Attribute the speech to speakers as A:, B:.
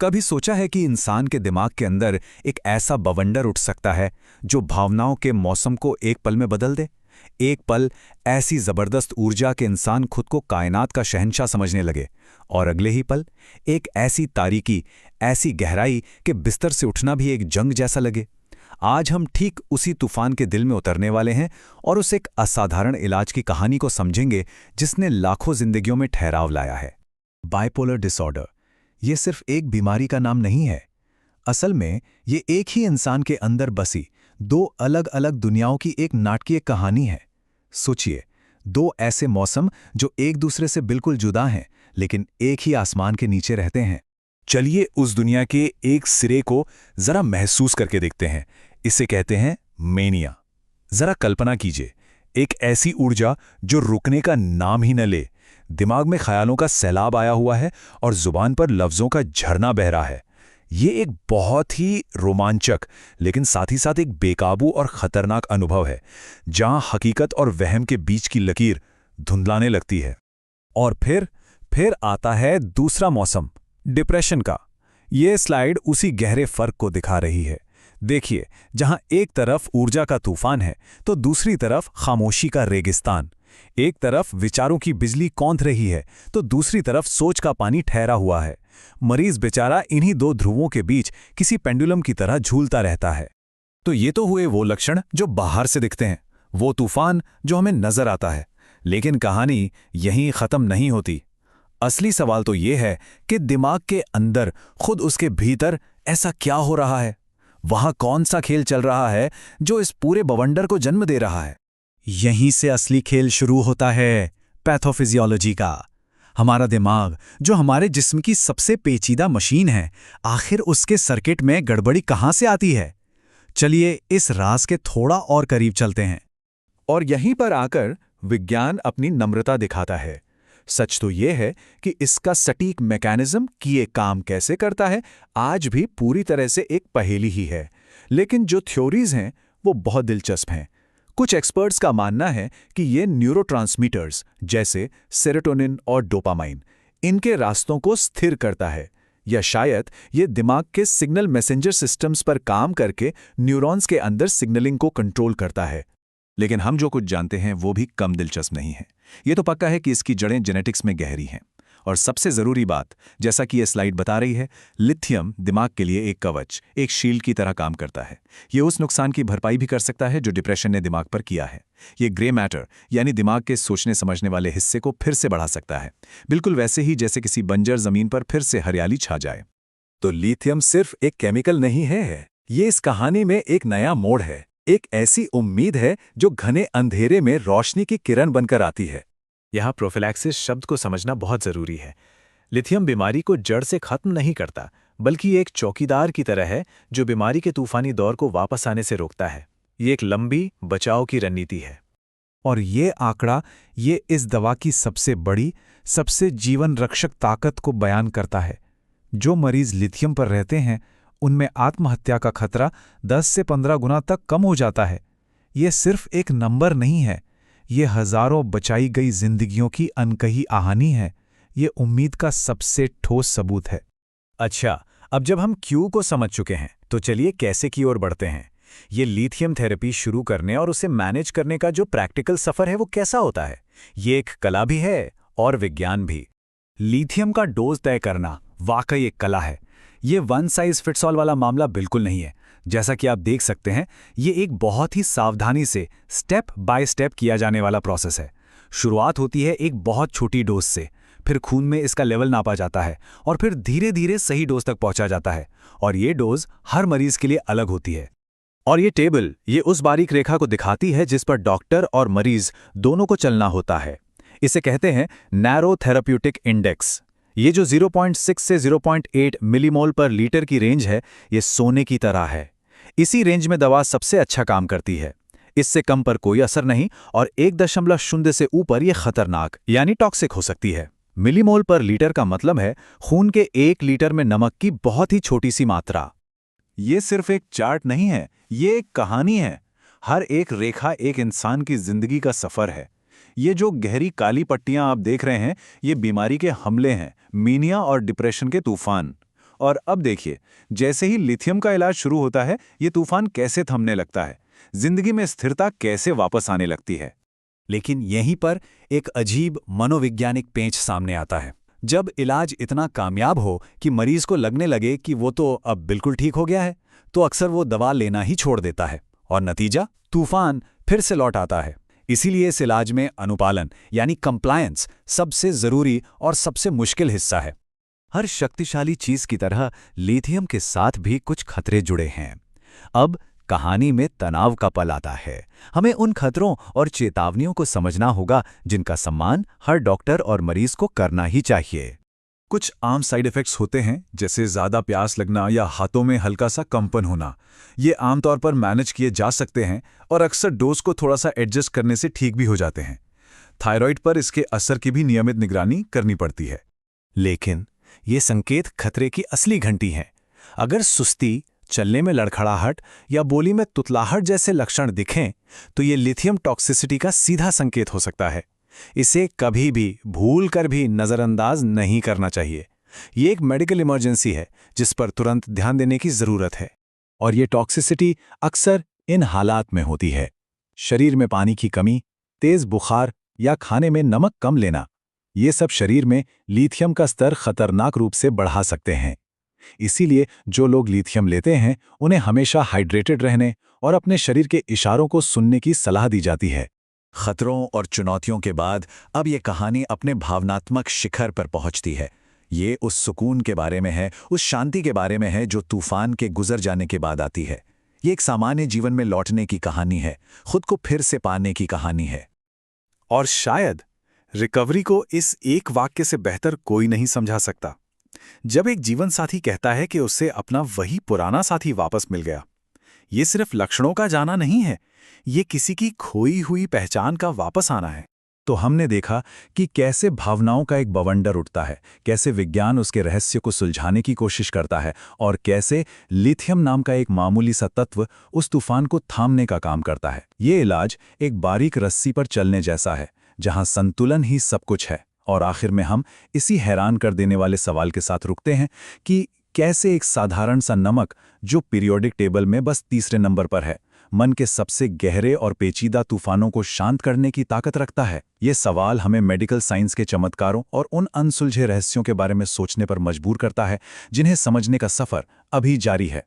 A: कभी सोचा है कि इंसान के दिमाग के अंदर एक ऐसा बवंडर उठ सकता है जो भावनाओं के मौसम को एक पल में बदल दे? एक पल ऐसी जबरदस्त ऊर्जा के इंसान खुद को कायनात का शहंशाह समझने लगे, और अगले ही पल एक ऐसी तारीकी, ऐसी गहराई कि बिस्तर से उठना भी एक जंग जैसा लगे। आज हम ठीक उसी तूफान के दिल में उतरने वाले हैं और उस एक असाधारण इलाज की कहानी को समझेंगे जिसने लाखों जिंदगियों में ठहराव लाया है। बाइपोलर डिसऑर्डर ये सिर्फ एक बीमारी का नाम नहीं है। असल में ये एक ही इंसान के अंदर बसी दो अलग अलग दुनियाओं की एक नाटकीय कहानी है। सोचिए, दो ऐसे मौसम जो एक दूसरे से बिल्कुल जुदा हैं लेकिन एक ही आसमान के नीचे रहते हैं। चलिए उस दुनिया के एक सिरे को जरा महसूस करके देखते हैं। इसे कहते हैं मेनिया। जरा कल्पना कीजिए, एक ऐसी ऊर्जा जो रुकने का नाम ही न ले। दिमाग में ख्यालों का सैलाब आया हुआ है और जुबान पर लफ्जों का झरना बह रहा है। ये एक बहुत ही रोमांचक लेकिन साथ ही साथ एक बेकाबू और खतरनाक अनुभव है, जहां हकीकत और वहम के बीच की लकीर धुंधलाने लगती है। और फिर आता है दूसरा मौसम, डिप्रेशन का। ये स्लाइड उसी गहरे फर्क को दिखा रही है। देखिए, जहां एक तरफ ऊर्जा का तूफान है तो दूसरी तरफ खामोशी का रेगिस्तान। एक तरफ विचारों की बिजली कौंध रही है तो दूसरी तरफ सोच का पानी ठहरा हुआ है। मरीज बेचारा इन्हीं दो ध्रुवों के बीच किसी पेंडुलम की तरह झूलता रहता है। तो ये तो हुए वो लक्षण जो बाहर से दिखते हैं, वो तूफान जो हमें नजर आता है। लेकिन कहानी यहीं खत्म नहीं होती। असली सवाल तो ये है कि दिमाग के अंदर, खुद उसके भीतर ऐसा क्या हो रहा है? वहां कौन सा खेल चल रहा है जो इस पूरे बवंडर को जन्म दे रहा है? यहीं से असली खेल शुरू होता है, पैथोफिजियोलॉजी का। हमारा दिमाग, जो हमारे जिस्म की सबसे पेचीदा मशीन है, आखिर उसके सर्किट में गड़बड़ी कहां से आती है? चलिए इस राज के थोड़ा और करीब चलते हैं। और यहीं पर आकर विज्ञान अपनी नम्रता दिखाता है। सच तो यह है कि इसका सटीक मैकेनिज्म कि ये काम कैसे करता है आज भी पूरी तरह से एक पहेली ही है। लेकिन जो थ्योरीज हैं वो बहुत दिलचस्प हैं। कुछ एक्सपर्ट्स का मानना है कि ये न्यूरोट्रांसमीटर्स जैसे सेरोटोनिन और डोपामाइन, इनके रास्तों को स्थिर करता है, या शायद ये दिमाग के सिग्नल मैसेंजर सिस्टम्स पर काम करके न्यूरॉन्स के अंदर सिग्नलिंग को कंट्रोल करता है। लेकिन हम जो कुछ जानते हैं वो भी कम दिलचस्प नहीं है। ये तो पक्का है कि इसकी जड़ें जेनेटिक्स में गहरी हैं। और सबसे ज़रूरी बात, जैसा कि ये स्लाइड बता रही है, लिथियम दिमाग के लिए एक कवच, एक शील्ड की तरह काम करता है। ये उस नुकसान की भरपाई भी कर सकता है जो डिप्रेशन ने दिमाग पर किया है। ये ग्रे मैटर यानी दिमाग के सोचने समझने वाले हिस्से को फिर से बढ़ा सकता है, बिल्कुल वैसे ही जैसे किसी बंजर जमीन पर फिर से हरियाली छा जाए। तो लिथियम सिर्फ एक केमिकल नहीं है, ये इस कहानी में एक नया मोड़ है, एक ऐसी उम्मीद है जो घने अंधेरे में रोशनी की किरण बनकर आती है। यहाँ प्रोफिलैक्सिस शब्द को समझना बहुत जरूरी है। लिथियम बीमारी को जड़ से खत्म नहीं करता, बल्कि एक चौकीदार की तरह है जो बीमारी के तूफानी दौर को वापस आने से रोकता है। ये एक लंबी बचाव की रणनीति है। और ये आंकड़ा, ये इस दवा की सबसे बड़ी, सबसे जीवन रक्षक ताकत को बयान करता है। जो मरीज लिथियम पर रहते हैं उनमें आत्महत्या का खतरा 10 से 15 गुना तक कम हो जाता है। ये सिर्फ एक नंबर नहीं है, ये हजारों बचाई गई जिंदगियों की अनकही कहानी है। ये उम्मीद का सबसे ठोस सबूत है। अच्छा, अब जब हम क्यू को समझ चुके हैं तो चलिए कैसे की ओर बढ़ते हैं। ये लिथियम थेरेपी शुरू करने और उसे मैनेज करने का जो प्रैक्टिकल सफर है वो कैसा होता है? ये एक कला भी है और विज्ञान भी। लिथियम का डोज तय करना वाकई एक कला है। ये वन साइज फिट्स ऑल वाला मामला बिल्कुल नहीं है। जैसा कि आप देख सकते हैं, ये एक बहुत ही सावधानी से स्टेप बाय स्टेप किया जाने वाला प्रोसेस है। शुरुआत होती है एक बहुत छोटी डोज से, फिर खून में इसका लेवल नापा जाता है और फिर धीरे धीरे सही डोज तक पहुंचा जाता है। और ये डोज हर मरीज के लिए अलग होती है। और ये टेबल, ये उस बारीक रेखा को दिखाती है जिस पर डॉक्टर और मरीज दोनों को चलना होता है। इसे कहते हैं नैरो थेराप्यूटिक इंडेक्स। ये जो 0.6 से 0.8 मिलीमोल पर लीटर की रेंज है, ये सोने की तरह है। इसी रेंज में दवा सबसे अच्छा काम करती है। इससे कम पर कोई असर नहीं और 1.0 से ऊपर ये खतरनाक यानी टॉक्सिक हो सकती है। मिलीमोल पर लीटर का मतलब है खून के 1 लीटर में नमक की बहुत ही छोटी सी मात्रा। ये सिर्फ एक चार्ट नहीं है, ये एक कहानी है। हर एक रेखा एक इंसान की जिंदगी का सफर है। ये जो गहरी काली पट्टियां आप देख रहे हैं, ये बीमारी के हमले हैं, मीनिया और डिप्रेशन के तूफान।
B: और अब देखिए, जैसे ही लिथियम का इलाज शुरू होता है, ये तूफान कैसे थमने लगता है, जिंदगी में स्थिरता कैसे वापस आने लगती है।
A: लेकिन यहीं पर एक अजीब मनोवैज्ञानिक पेंच सामने आता है। जब इलाज इतना कामयाब हो कि मरीज को लगने लगे कि वो तो अब बिल्कुल ठीक हो गया है, तो अक्सर वो दवा लेना ही छोड़ देता है और नतीजा तूफान फिर से लौट आता है। इसीलिए इस इलाज में अनुपालन यानी कंप्लायंस सबसे जरूरी और सबसे मुश्किल हिस्सा है। हर शक्तिशाली चीज की तरह लिथियम के साथ भी कुछ खतरे जुड़े हैं। अब कहानी में तनाव का पल आता है। हमें उन खतरों और चेतावनियों को समझना होगा जिनका सम्मान हर डॉक्टर और मरीज को करना ही चाहिए।
B: कुछ आम साइड इफ़ेक्ट्स होते हैं, जैसे ज़्यादा प्यास लगना या हाथों में हल्का सा कंपन होना। ये आमतौर पर मैनेज किए जा सकते हैं और अक्सर डोज को थोड़ा सा एडजस्ट करने से ठीक भी हो जाते हैं। थायराइड पर इसके असर की भी नियमित निगरानी करनी पड़ती है।
A: लेकिन ये संकेत खतरे की असली घंटी हैं। अगर सुस्ती, चलने में लड़खड़ाहट या बोली में तुतलाहट जैसे लक्षण दिखें, तो ये लिथियम टॉक्सिसिटी का सीधा संकेत हो सकता है। इसे कभी भी भूल कर भी नज़रअंदाज नहीं करना चाहिए। ये एक मेडिकल इमरजेंसी है जिस पर तुरंत ध्यान देने की ज़रूरत है। और ये टॉक्सिसिटी अक्सर इन हालात में होती है: शरीर में पानी की कमी, तेज़ बुखार या खाने में नमक कम लेना। ये सब शरीर में लिथियम का स्तर खतरनाक रूप से बढ़ा सकते हैं। इसीलिए जो लोग लिथियम लेते हैं, उन्हें हमेशा हाइड्रेटेड रहने और अपने शरीर के इशारों को सुनने की सलाह दी जाती है। खतरों और चुनौतियों के बाद अब ये कहानी अपने भावनात्मक शिखर पर पहुंचती है। ये उस सुकून के बारे में है, उस शांति के बारे में है जो तूफान के गुजर जाने के बाद आती है। ये एक सामान्य जीवन में लौटने की कहानी है, खुद को फिर से पाने की कहानी है।
B: और शायद रिकवरी को इस एक वाक्य से बेहतर कोई नहीं समझा सकता। जब एक जीवन साथी कहता है कि उससे अपना वही पुराना साथी वापस मिल गया, ये सिर्फ लक्षणों का जाना नहीं है, ये किसी की खोई हुई पहचान का वापस आना है।
A: तो हमने देखा कि कैसे भावनाओं का एक बवंडर उठता है, कैसे विज्ञान उसके रहस्य को सुलझाने की कोशिश करता है और कैसे लिथियम नाम का एक मामूली सा तत्व उस तूफान को थामने का काम करता है। ये इलाज एक बारीक रस्सी पर चलने जैसा है, जहां संतुलन ही सब कुछ है। और आखिर में हम इसी हैरान कर देने वाले सवाल के साथ रुकते हैं कि कैसे एक साधारण सा नमक, जो पीरियोडिक टेबल में बस तीसरे नंबर पर है, मन के सबसे गहरे और पेचीदा तूफानों को शांत करने की ताकत रखता है। ये सवाल हमें मेडिकल साइंस के चमत्कारों और उन अनसुलझे रहस्यों के बारे में सोचने पर मजबूर करता है, जिन्हें समझने का सफ़र अभी जारी है।